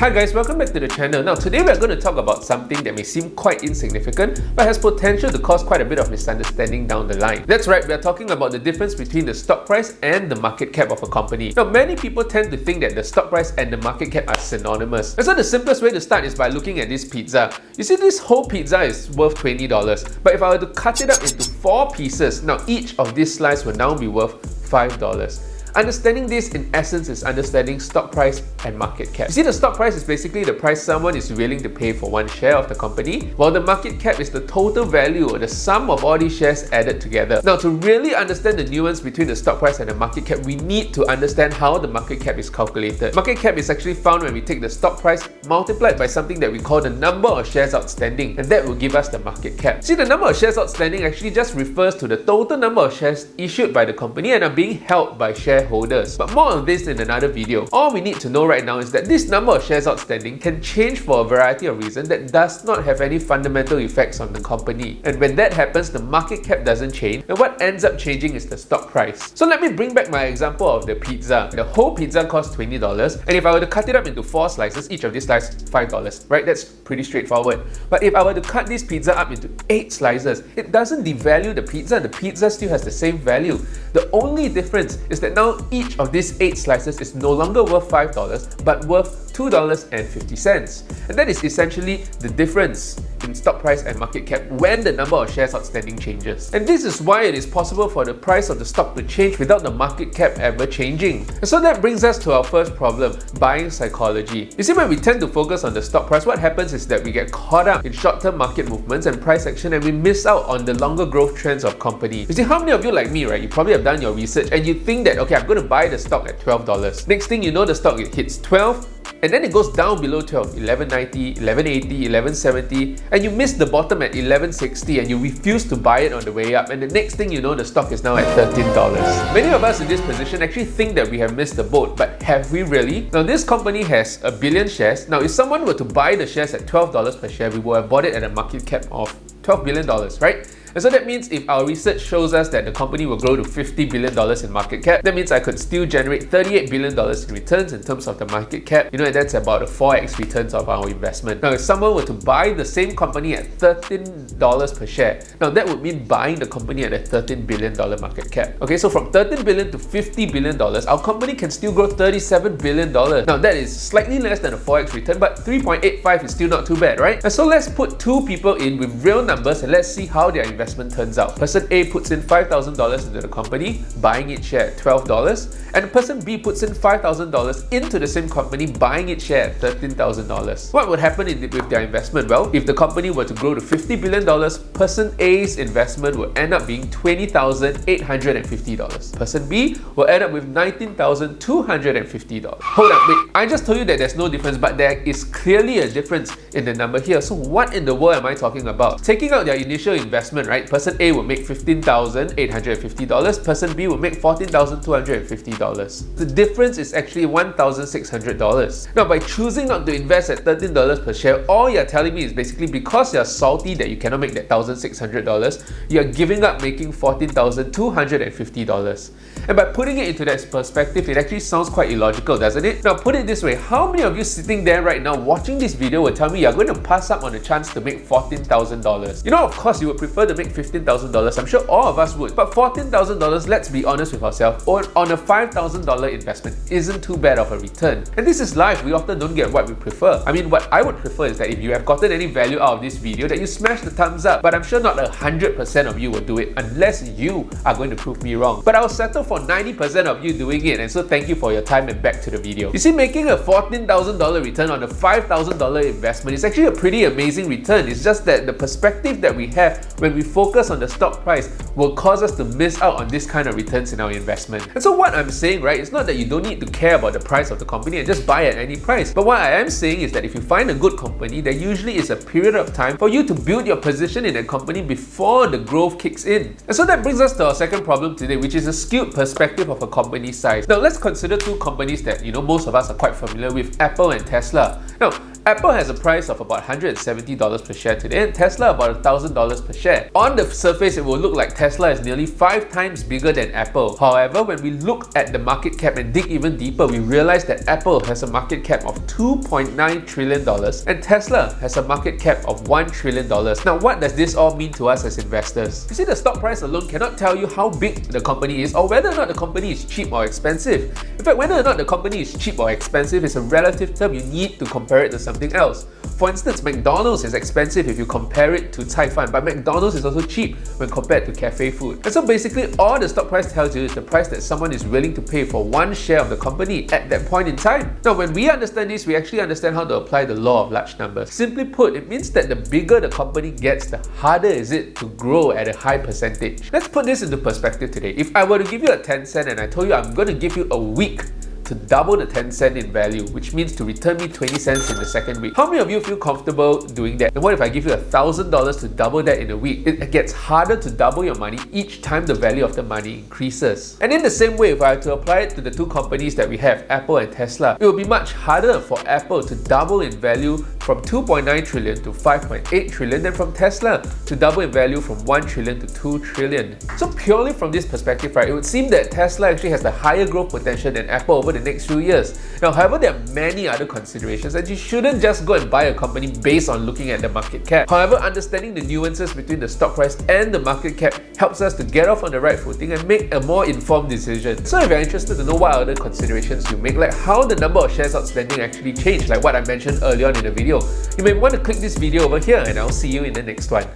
Hi guys, welcome back to the channel. Now today we are going to talk about something that may seem quite insignificant but has potential to cause quite a bit of misunderstanding down the line. That's right, we are talking about the difference between the stock price and the market cap of a company. Now many people tend to think that the stock price and the market cap are synonymous. And so the simplest way to start is by looking at this pizza. You see, this whole pizza is worth $20, but if I were to cut it up into 4 pieces, now each of these slices will now be worth $5. Understanding this in essence is understanding stock price and market cap. You see, the stock price is basically the price someone is willing to pay for one share of the company, while the market cap is the total value or the sum of all these shares added together. Now, to really understand the nuance between the stock price and the market cap, we need to understand how the market cap is calculated. Market cap is actually found when we take the stock price multiplied by something that we call the number of shares outstanding, and that will give us the market cap. See, the number of shares outstanding actually just refers to the total number of shares issued by the company and are being held by shareholders. But more on this in another video. All we need to know right now is that this number of shares outstanding can change for a variety of reasons that does not have any fundamental effects on the company. And when that happens, the market cap doesn't change, and what ends up changing is the stock price. So let me bring back my example of the pizza. The whole pizza costs $20, and if I were to cut it up into 4 slices, each of these slices $5, right? That's pretty straightforward. But if I were to cut this pizza up into 8 slices, it doesn't devalue the pizza still has the same value. The only difference is that now each of these 8 slices is no longer worth $5 but worth $2.50. And that is essentially the difference in stock price and market cap when the number of shares outstanding changes. And this is why it is possible for the price of the stock to change without the market cap ever changing. And so that brings us to our first problem, buying psychology. You see, when we tend to focus on the stock price, what happens is that we get caught up in short-term market movements and price action, and we miss out on the longer growth trends of companies. You see, how many of you like me, right? You probably have done your research and you think that, okay, I'm going to buy the stock at $12. Next thing you know, the stock hits 12, and then it goes down below 12, $11.90, $11.80, $11.70, and you miss the bottom at $11.60 and you refuse to buy it on the way up, and the next thing you know, the stock is now at $13. Many of us in this position actually think that we have missed the boat, but have we really? Now, this company has 1 billion shares. Now, if someone were to buy the shares at $12 per share, we would have bought it at a market cap of $12 billion, right? And so that means if our research shows us that the company will grow to $50 billion in market cap, that means I could still generate $38 billion in returns in terms of the market cap. You know, that's about a 4x returns of our investment. Now, if someone were to buy the same company at $13 per share, now that would mean buying the company at a $13 billion market cap. Okay, so from $13 billion to $50 billion, our company can still grow $37 billion. Now, that is slightly less than a 4x return, but 3.85 is still not too bad, right? And so let's put 2 people in with real numbers and let's see how their investment turns out. Person A puts in $5,000 into the company, buying its share at $12, and person B puts in $5,000 into the same company, buying its share at $13,000. What would happen with their investment? Well, if the company were to grow to $50 billion, person A's investment will end up being $20,850. Person B will end up with $19,250. Hold up, wait, I just told you that there's no difference, but there is clearly a difference in the number here. So what in the world am I talking about? Taking out their initial investment, right? Person A will make $15,850, person B will make $14,250. The difference is actually $1,600. Now, by choosing not to invest at $13 per share, all you're telling me is basically because you're salty that you cannot make that $1,600, you're giving up making $14,250. And by putting it into that perspective, it actually sounds quite illogical, doesn't it? Now, put it this way, how many of you sitting there right now watching this video will tell me you're going to pass up on a chance to make $14,000? You know, of course, you would prefer to make $15,000. I'm sure all of us would. But $14,000, let's be honest with ourselves, on a $5,000 investment isn't too bad of a return. And this is life. We often don't get what we prefer. I mean, what I would prefer is that if you have gotten any value out of this video, that you smash the thumbs up. But I'm sure not 100% of you will do it unless you are going to prove me wrong. But I'll settle for 90% of you doing it, and so thank you for your time, and back to the video. You see, making a $14,000 return on a $5,000 investment is actually a pretty amazing return. It's just that the perspective that we have when we focus on the stock price will cause us to miss out on this kind of returns in our investment. And so what I'm saying, right, it's not that you don't need to care about the price of the company and just buy at any price. But what I am saying is that if you find a good company, there usually is a period of time for you to build your position in a company before the growth kicks in. And so that brings us to our second problem today, which is a skewed perspective of a company size. Now, let's consider 2 companies that, you know, most of us are quite familiar with, Apple and Tesla. Now, Apple has a price of about $170 per share today and Tesla about $1,000 per share. On the surface, it will look like Tesla is nearly 5 times bigger than Apple. However, when we look at the market cap and dig even deeper, we realize that Apple has a market cap of $2.9 trillion and Tesla has a market cap of $1 trillion. Now, what does this all mean to us as investors? You see, the stock price alone cannot tell you how big the company is or whether or not the company is cheap or expensive. In fact, whether or not the company is cheap or expensive is a relative term. You need to compare it to something else. For instance, McDonald's is expensive if you compare it to Cai Fan, but McDonald's is also cheap when compared to cafe food. And so basically, all the stock price tells you is the price that someone is willing to pay for one share of the company at that point in time. Now, when we understand this, we actually understand how to apply the law of large numbers. Simply put, it means that the bigger the company gets, the harder is it to grow at a high percentage. Let's put this into perspective today. If I were to give you a 10 cent and I told you I'm going to give you a week to double the 10 cent in value, which means to return me 20 cents in the second week. How many of you feel comfortable doing that? And what if I give you $1,000 to double that in a week? It gets harder to double your money each time the value of the money increases. And in the same way, if I were to apply it to the two companies that we have, Apple and Tesla, it will be much harder for Apple to double in value from 2.9 trillion to 5.8 trillion than from Tesla to double in value from 1 trillion to 2 trillion. So purely from this perspective, right, it would seem that Tesla actually has the higher growth potential than Apple over the next few years. Now, however, there are many other considerations and you shouldn't just go and buy a company based on looking at the market cap. However, understanding the nuances between the stock price and the market cap helps us to get off on the right footing and make a more informed decision. So if you're interested to know what other considerations you make, like how the number of shares outstanding actually changed, like what I mentioned earlier on in the video, you may want to click this video over here and I'll see you in the next one.